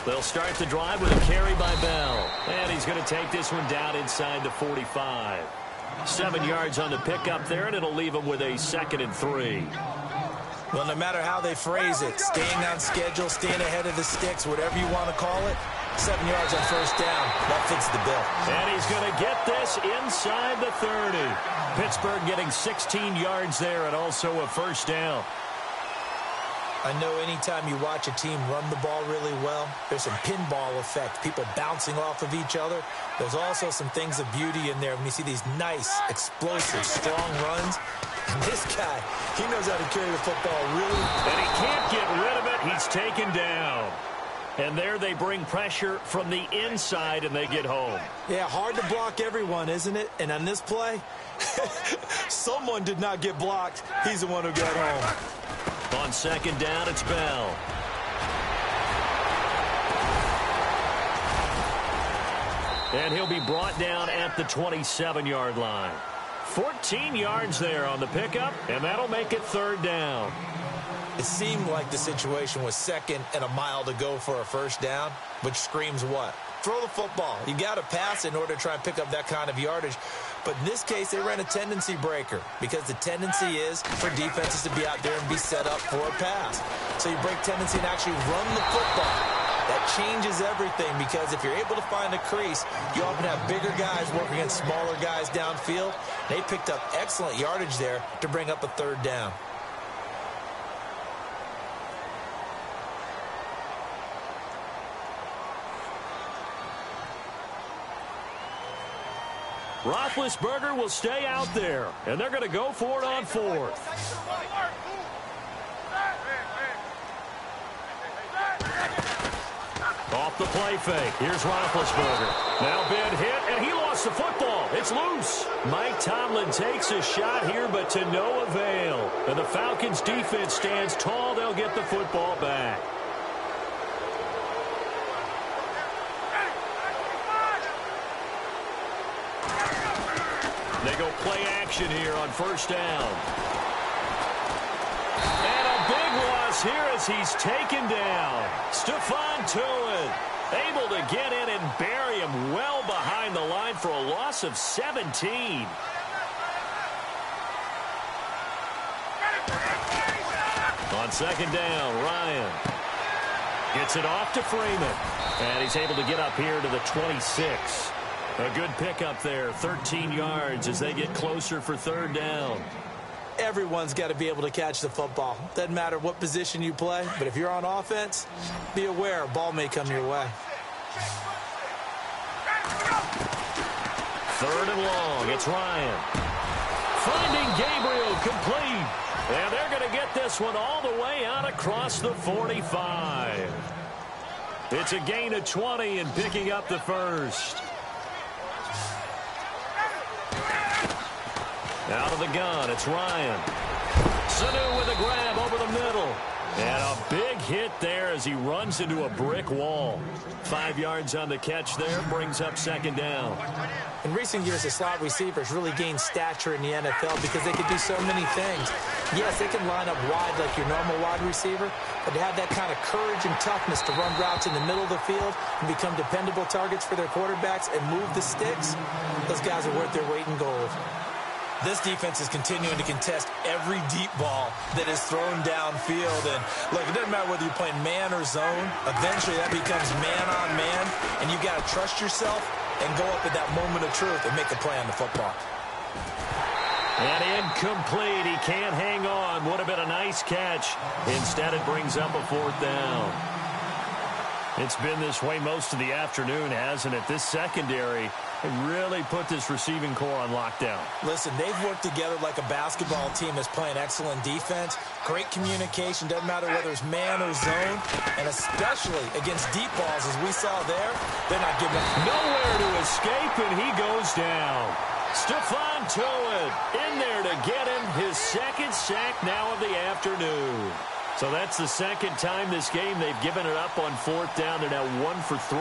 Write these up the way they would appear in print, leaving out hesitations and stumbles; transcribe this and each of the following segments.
They'll start the drive with a carry by Bell. And he's going to take this one down inside the 45. 7 yards on the pickup there, and it'll leave him with a 2nd and 3. Well, no matter how they phrase it, staying on schedule, staying ahead of the sticks, whatever you want to call it, 7 yards on first down. That fits the bill. And he's going to get this inside the 30. Pittsburgh getting 16 yards there and also a first down. I know anytime you watch a team run the ball really well, there's some pinball effect, people bouncing off of each other. There's also some things of beauty in there when you see these nice, explosive, strong runs. And this guy, he knows how to carry the football really. And he can't get rid of it. He's taken down. And there they bring pressure from the inside, and they get home. Yeah, hard to block everyone, isn't it? And on this play, someone did not get blocked. He's the one who got home. On 2nd down, it's Bell. And he'll be brought down at the 27-yard line. 14 yards there on the pickup, and that'll make it 3rd down. It seemed like the situation was 2nd and a mile to go for a first down, which screams what? Throw the football. You got to pass in order to try and pick up that kind of yardage. But in this case, they ran a tendency breaker because the tendency is for defenses to be out there and be set up for a pass. So you break tendency and actually run the football. That changes everything because if you're able to find a crease, you often have bigger guys working against smaller guys downfield. They picked up excellent yardage there to bring up a 3rd down. Roethlisberger will stay out there, and they're going to go for it on 4th. Off the play fake. Here's Roethlisberger. Now big hit, and he lost the football. It's loose. Mike Tomlin takes a shot here, but to no avail. And the Falcons' defense stands tall. They'll get the football back. They go play action here on first down. And a big loss here as he's taken down. Stephon Tuitt able to get in and bury him well behind the line for a loss of 17. On 2nd down, Ryan gets it off to Freeman. And he's able to get up here to the 26. A good pickup there, 13 yards as they get closer for 3rd down. Everyone's got to be able to catch the football. Doesn't matter what position you play, but if you're on offense, be aware a ball may come your way. 3rd and long, it's Ryan. Finding Gabriel complete. And they're going to get this one all the way out across the 45. It's a gain of 20 and picking up the 1st. Out of the gun, it's Ryan. Sanu with a grab over the middle. And a big hit there as he runs into a brick wall. 5 yards on the catch there, brings up 2nd down. In recent years, the slot receivers really gained stature in the NFL because they could do so many things. Yes, they can line up wide like your normal wide receiver, but to have that kind of courage and toughness to run routes in the middle of the field and become dependable targets for their quarterbacks and move the sticks, those guys are worth their weight in gold. This defense is continuing to contest every deep ball that is thrown downfield. And, look, it doesn't matter whether you're playing man or zone. Eventually, that becomes man on man, and you've got to trust yourself and go up at that moment of truth and make a play on the football. And incomplete. He can't hang on. Would have been a nice catch. Instead, it brings up a 4th down. It's been this way most of the afternoon, hasn't it? This secondary really put this receiving core on lockdown. Listen, they've worked together like a basketball team that's playing excellent defense. Great communication. Doesn't matter whether it's man or zone. And especially against deep balls, as we saw there, they're not giving up. Nowhere to escape, and he goes down. Stephon Tuitt in there to get him his 2nd sack now of the afternoon. So that's the 2nd time this game they've given it up on 4th down. They're now 1 for 3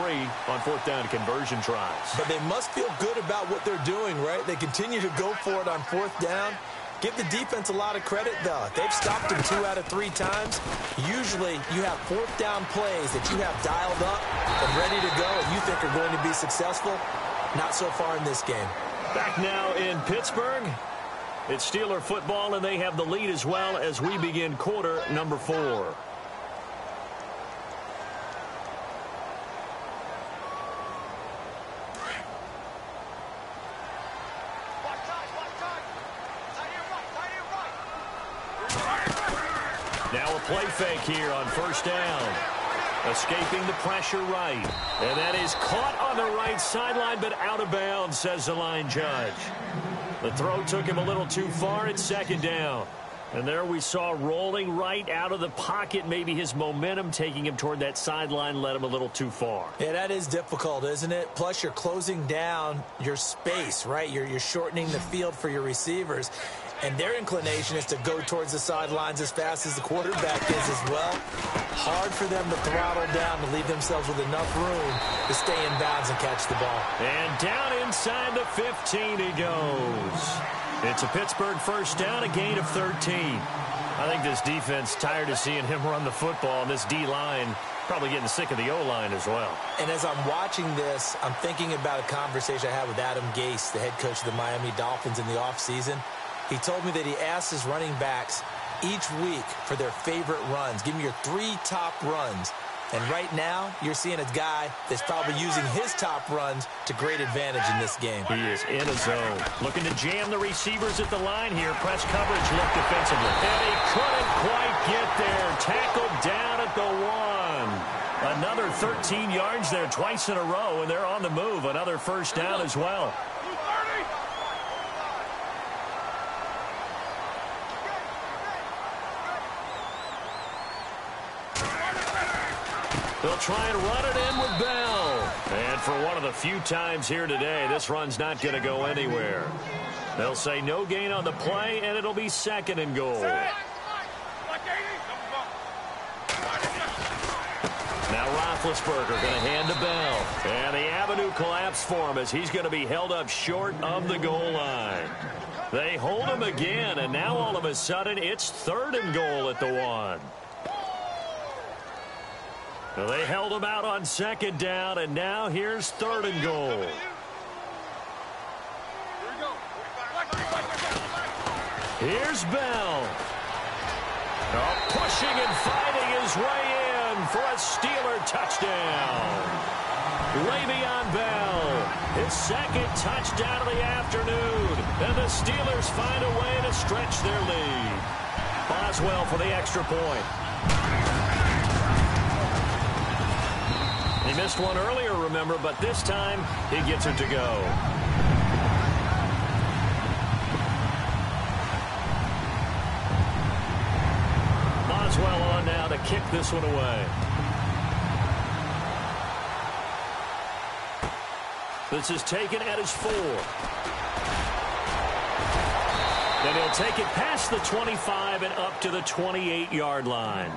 on 4th down conversion tries. But they must feel good about what they're doing, right? They continue to go for it on 4th down. Give the defense a lot of credit, though. They've stopped him 2 out of 3 times. Usually you have 4th down plays that you have dialed up, and ready to go, and you think are going to be successful. Not so far in this game. Back now in Pittsburgh. It's Steeler football, and they have the lead as well as we begin quarter number 4. Now a play fake here on first down. Escaping the pressure right. And that is caught on the right sideline, but out of bounds, says the line judge. The throw took him a little too far at second down. And there we saw rolling right out of the pocket. Maybe his momentum taking him toward that sideline led him a little too far. Yeah, that is difficult, isn't it? Plus, you're closing down your space, right? You're shortening the field for your receivers. And their inclination is to go towards the sidelines as fast as the quarterback is as well. Hard for them to throttle down to leave themselves with enough room to stay in bounds and catch the ball. And down inside the 15 he goes. It's a Pittsburgh first down, a gain of 13. I think this defense tired of seeing him run the football, and this D-line probably getting sick of the O-line as well. And as I'm watching this, I'm thinking about a conversation I had with Adam Gase, the head coach of the Miami Dolphins in the offseason. He told me that he asked his running backs each week for their favorite runs. Give me your 3 top runs. And right now, you're seeing a guy that's probably using his top runs to great advantage in this game. He is in a zone. Looking to jam the receivers at the line here. Press coverage look defensively. And he couldn't quite get there. Tackled down at the 1. Another 13 yards there twice in a row, and they're on the move. Another first down as well. They'll try and run it in with Bell. And for one of the few times here today, this run's not going to go anywhere. They'll say no gain on the play, and it'll be second and goal. Now Roethlisberger going to hand to Bell. And the avenue collapsed for him as he's going to be held up short of the goal line. They hold him again, and now all of a sudden it's third and goal at the 1. Well, they held him out on second down, and now here's third and goal. Here's Bell. Oh, pushing and fighting his way in for a Steeler touchdown. Le'Veon Bell, his second touchdown of the afternoon. And the Steelers find a way to stretch their lead. Boswell for the extra point. He missed one earlier, remember, but this time he gets it to go. Boswell on now to kick this one away. This is taken at his 4. Then he'll take it past the 25 and up to the 28-yard line.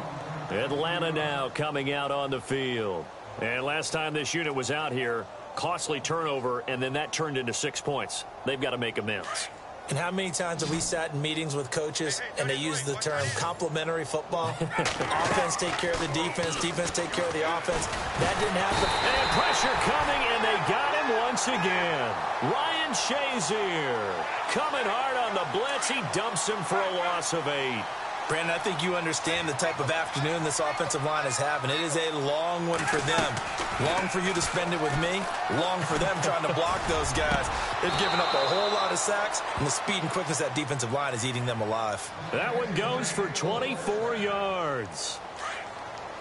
Atlanta now coming out on the field. And last time this unit was out here, costly turnover, and then that turned into 6 points. They've got to make amends. And how many times have we sat in meetings with coaches and they use the term complementary football? Offense take care of the defense, defense take care of the offense. That didn't happen. And pressure coming, and they got him once again. Ryan Shazier coming hard on the blitz. He dumps him for a loss of 8. Brandon, I think you understand the type of afternoon this offensive line is having. It is a long one for them. Long for you to spend it with me. Long for them trying to block those guys. They've given up a whole lot of sacks, and the speed and quickness of that defensive line is eating them alive. That one goes for 24 yards.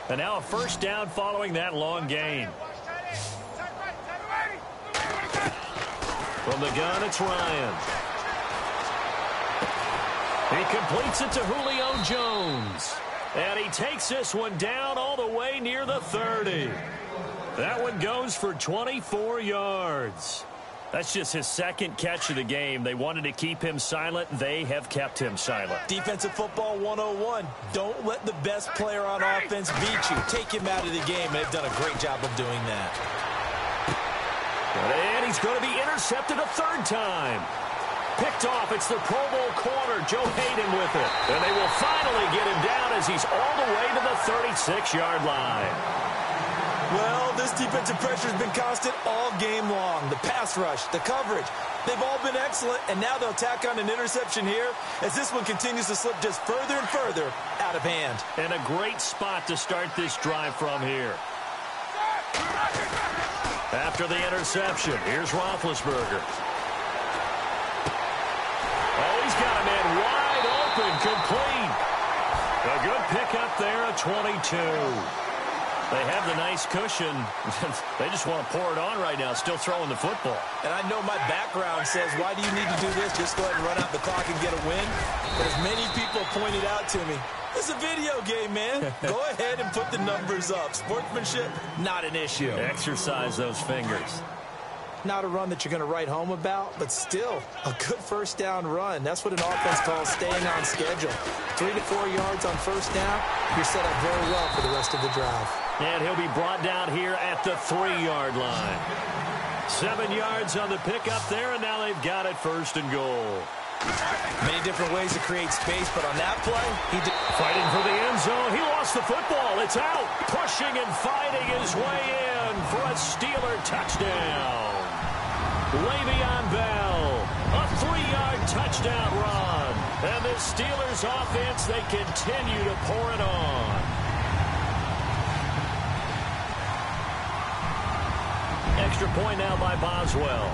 And now a first down following that long gain. From the gun, it's Ryan. He completes it to Julio Jones. And he takes this one down all the way near the 30. That one goes for 24 yards. That's just his second catch of the game. They wanted to keep him silent. They have kept him silent. Defensive football 101. Don't let the best player on offense beat you. Take him out of the game. They've done a great job of doing that. And he's going to be intercepted a third time. Picked off. It's the Pro Bowl corner, Joe Hayden with it. And they will finally get him down as he's all the way to the 36-yard line. Well, this defensive pressure has been constant all game long. The pass rush, the coverage, they've all been excellent, and now they'll tack on an interception here as this one continues to slip just further and further out of hand. And a great spot to start this drive from here. After the interception, here's Roethlisberger. Oh, he's got a man wide open, complete. A good pickup there at 22. They have the nice cushion. They just want to pour it on right now, still throwing the football. And I know my background says, why do you need to do this? Just go ahead and run out the clock and get a win. But as many people pointed out to me, it's a video game, man. Go ahead and put the numbers up. Sportsmanship, not an issue. Exercise those fingers. Not a run that you're going to write home about, but still a good first down run. That's what an offense calls staying on schedule. 3 to 4 yards on first down, you're set up very well for the rest of the drive. And he'll be brought down here at the 3-yard line. 7 yards on the pickup there, and now they've got it first and goal. Many different ways to create space, but on that play, fighting for the end zone. He lost the football. It's out. Pushing and fighting his way in for a Steeler touchdown. Le'Veon Bell, a 3-yard touchdown run. And the Steelers offense, they continue to pour it on. Extra point now by Boswell.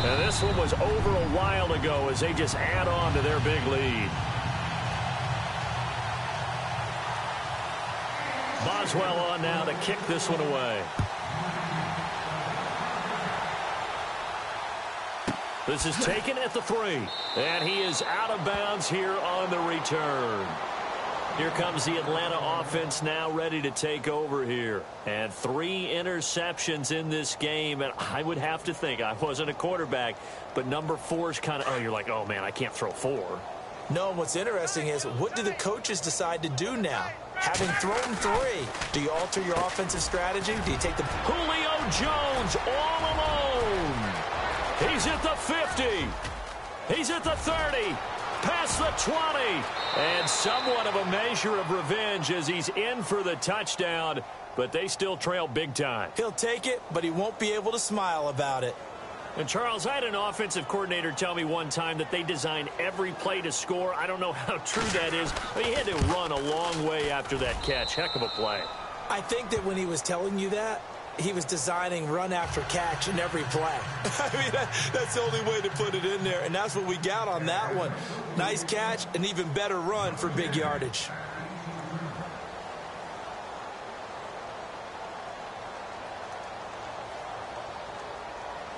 And this one was over a while ago as they just add on to their big lead. Boswell on now to kick this one away. This is taken at the 3. And he is out of bounds here on the return. Here comes the Atlanta offense now ready to take over here. And 3 interceptions in this game. And I would have to think, I wasn't a quarterback, but number 4 is kind of, oh, you're like, oh, man, I can't throw 4. No, what's interesting is, what do the coaches decide to do now? Having thrown 3, do you alter your offensive strategy? Do you take the... Julio Jones all alone. He's at the 50. He's at the 30. Past the 20. And somewhat of a measure of revenge as he's in for the touchdown. But they still trail big time. He'll take it, but he won't be able to smile about it. And, Charles, I had an offensive coordinator tell me one time that they design every play to score. I don't know how true that is, but he had to run a long way after that catch. Heck of a play. I think that when he was telling you that, he was designing run after catch in every play. I mean, that's the only way to put it in there, and that's what we got on that one. Nice catch, an even better run for big yardage.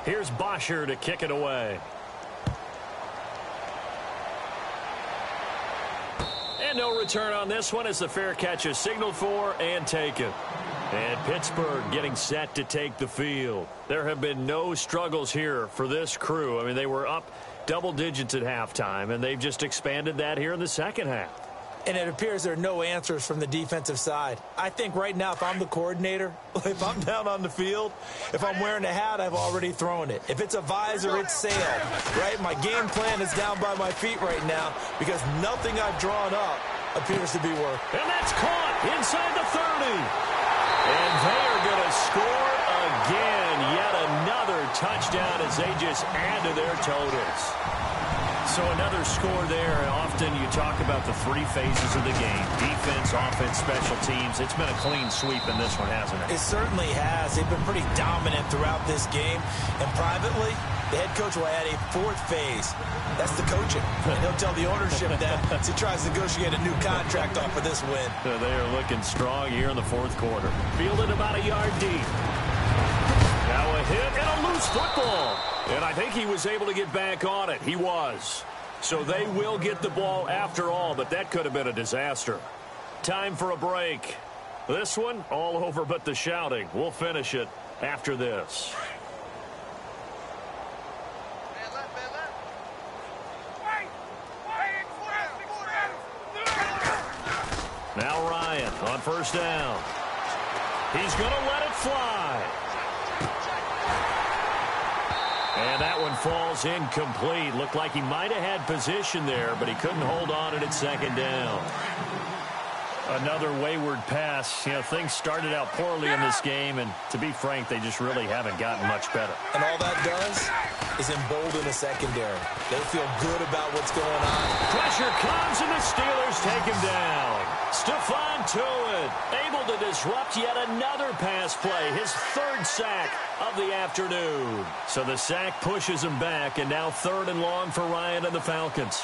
Here's Bosher to kick it away. And no return on this one as the fair catch is signaled for and taken. And Pittsburgh getting set to take the field. There have been no struggles here for this crew. I mean, they were up double digits at halftime, and they've just expanded that here in the second half. And it appears there are no answers from the defensive side. I think right now, if I'm the coordinator, if I'm down on the field, if I'm wearing a hat, I've already thrown it. If it's a visor, it's sailed, right? My game plan is down by my feet right now because nothing I've drawn up appears to be working. And that's caught inside the 30. And they are going to score again. Yet another touchdown as they just add to their totals. So another score there. Often you talk about the 3 phases of the game. Defense, offense, special teams. It's been a clean sweep in this one, hasn't it? It certainly has. They've been pretty dominant throughout this game. And privately, the head coach will add a 4th phase. That's the coaching. And he'll tell the ownership that as he tries to negotiate a new contract off of this win. So they are looking strong here in the 4th quarter. Fielded about a yard deep. Now a hit and a loose football. And I think he was able to get back on it. He was. So they will get the ball after all, but that could have been a disaster. Time for a break. This one, all over but the shouting. We'll finish it after this. Now Ryan on first down. He's going to let it fly. And that one falls incomplete. Looked like he might have had position there, but he couldn't hold on at second down. Another wayward pass. You know, things started out poorly in this game, and to be frank, they just really haven't gotten much better. And all that does is embolden the secondary. They feel good about what's going on. Pressure comes, and the Steelers take him down. Stephon Tuitt able to disrupt yet another pass play, his third sack of the afternoon. So the sack pushes him back, and now 3rd and long for Ryan and the Falcons.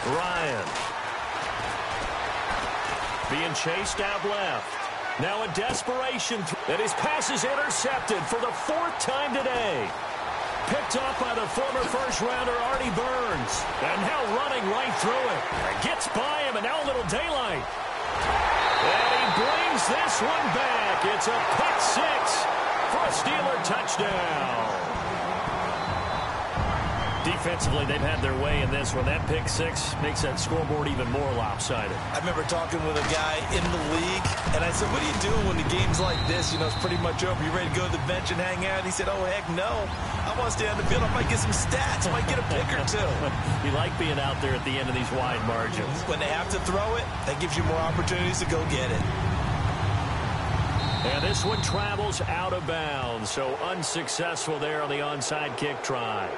Ryan being chased out left. Now a desperation, and his pass is intercepted for the 4th time today. Picked up by the former first-rounder Artie Burns. And now running right through it. Gets by him, and now a little daylight. And he brings this one back. It's a pick 6 for a Steeler touchdown. Defensively, they've had their way in this one. That pick 6 makes that scoreboard even more lopsided. I remember talking with a guy in the league, and I said, what do you do when the game's like this? You know, it's pretty much over. You ready to go to the bench and hang out? And he said, oh, heck no. I want to stay on the field. I might get some stats. I might get a pick or two. You like being out there at the end of these wide margins. When they have to throw it, that gives you more opportunities to go get it. And this one travels out of bounds, so unsuccessful there on the onside kick try.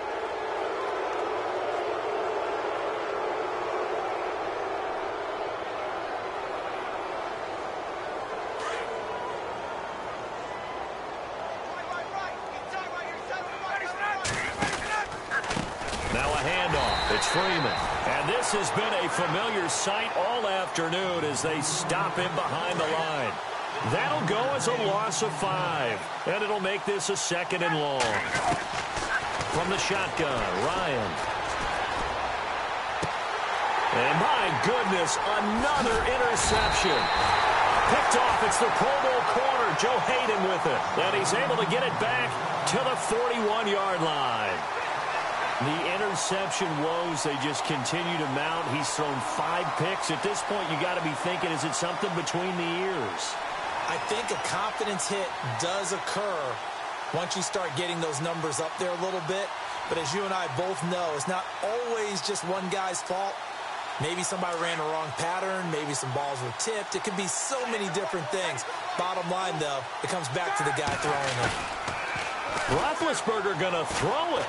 Freeman. And this has been a familiar sight all afternoon as they stop him behind the line. That'll go as a loss of 5. And it'll make this a 2nd and long. From the shotgun, Ryan. And my goodness, another interception. Picked off, it's the Pro Bowl corner, Joe Hayden with it. And he's able to get it back to the 41-yard line. The interception woes, they just continue to mount. He's thrown 5 picks. At this point, you got to be thinking, is it something between the ears? I think a confidence hit does occur once you start getting those numbers up there a little bit. But as you and I both know, it's not always just one guy's fault. Maybe somebody ran the wrong pattern. Maybe some balls were tipped. It could be so many different things. Bottom line, though, it comes back to the guy throwing it. Roethlisberger going to throw it.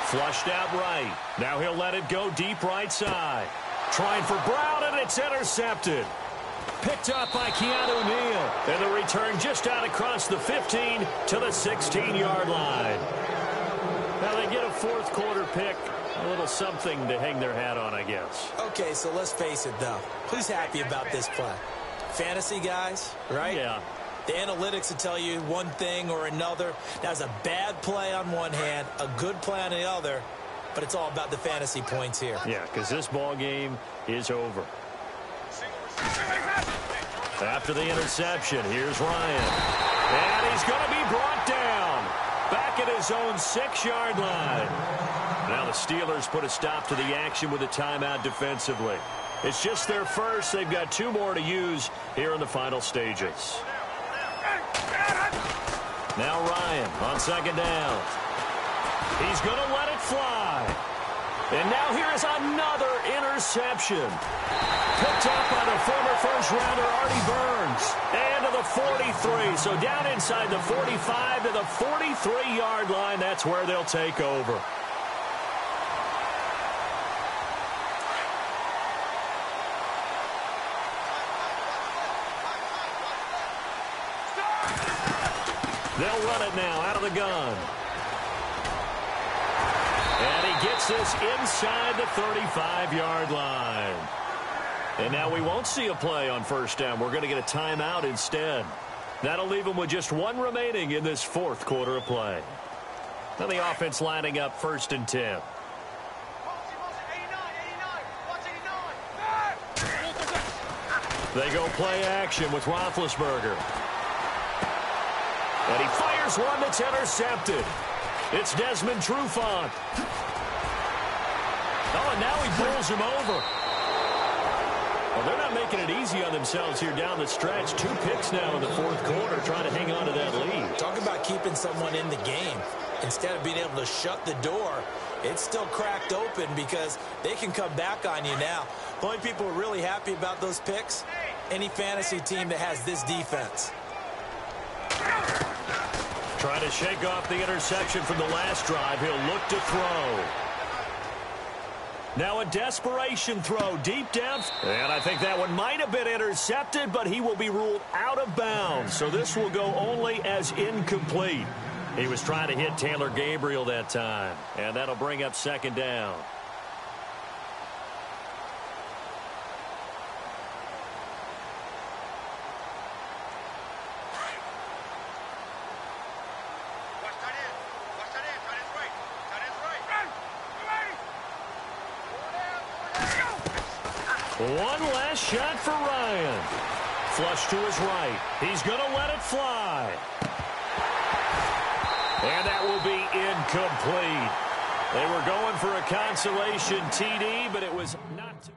Flushed out right. Now he'll let it go deep right side. Trying for Brown, and it's intercepted. Picked up by Keanu Neal. And the return just out across the 15 to the 16-yard line. Now they get a 4th quarter pick. A little something to hang their hat on, I guess. Okay, so let's face it, though. Who's happy about this play? Fantasy guys, right? Yeah. The analytics will tell you one thing or another. That's a bad play on one hand, a good play on the other, but it's all about the fantasy points here. Yeah, because this ball game is over. After the interception, here's Ryan. And he's going to be brought down. Back at his own 6-yard line. Now the Steelers put a stop to the action with a timeout defensively. It's just their first. They've got 2 more to use here in the final stages. Now Ryan on 2nd down. He's going to let it fly. And now here is another interception. Picked up by the former first-rounder Artie Burns. And to the 43. So down inside the 45 to the 43-yard line. That's where they'll take over. They'll run it now out of the gun. And he gets this inside the 35-yard line. And now we won't see a play on 1st down. We're going to get a timeout instead. That'll leave them with just 1 remaining in this 4th quarter of play. Now the offense lining up 1st and 10. They go play action with Roethlisberger. And he fires one that's intercepted. It's Desmond Trufant. Oh, and now he pulls him over. Well, they're not making it easy on themselves here down the stretch. 2 picks now in the fourth quarter, trying to hang on to that lead. Talk about keeping someone in the game. Instead of being able to shut the door, it's still cracked open because they can come back on you now. The only people who are really happy about those picks, any fantasy team that has this defense. Trying to shake off the interception from the last drive. He'll look to throw. Now a desperation throw deep down. And I think that one might have been intercepted, but he will be ruled out of bounds. So this will go only as incomplete. He was trying to hit Taylor Gabriel that time. And that'll bring up second down. One last shot for Ryan. Flush to his right. He's going to let it fly. And that will be incomplete. They were going for a consolation TD, but it was not.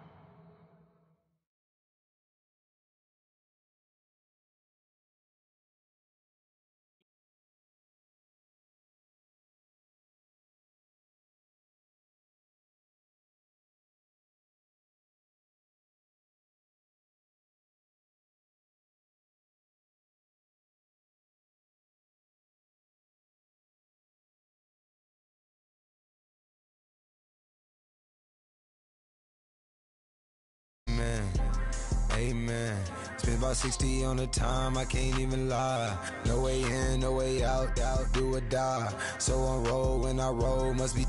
Amen. Spent about 60 on the time, I can't even lie. No way in, no way out, do or die. So on roll when I roll, must be.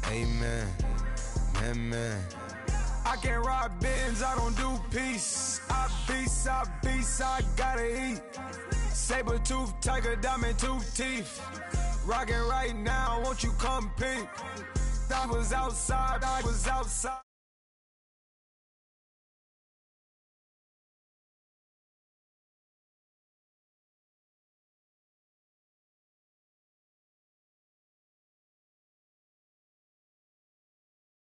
Amen. Amen. I can't ride Benz, I don't do peace. I beast, I gotta eat. Saber tooth, tiger, diamond tooth teeth. Rockin' right now, won't you come peep? I was outside.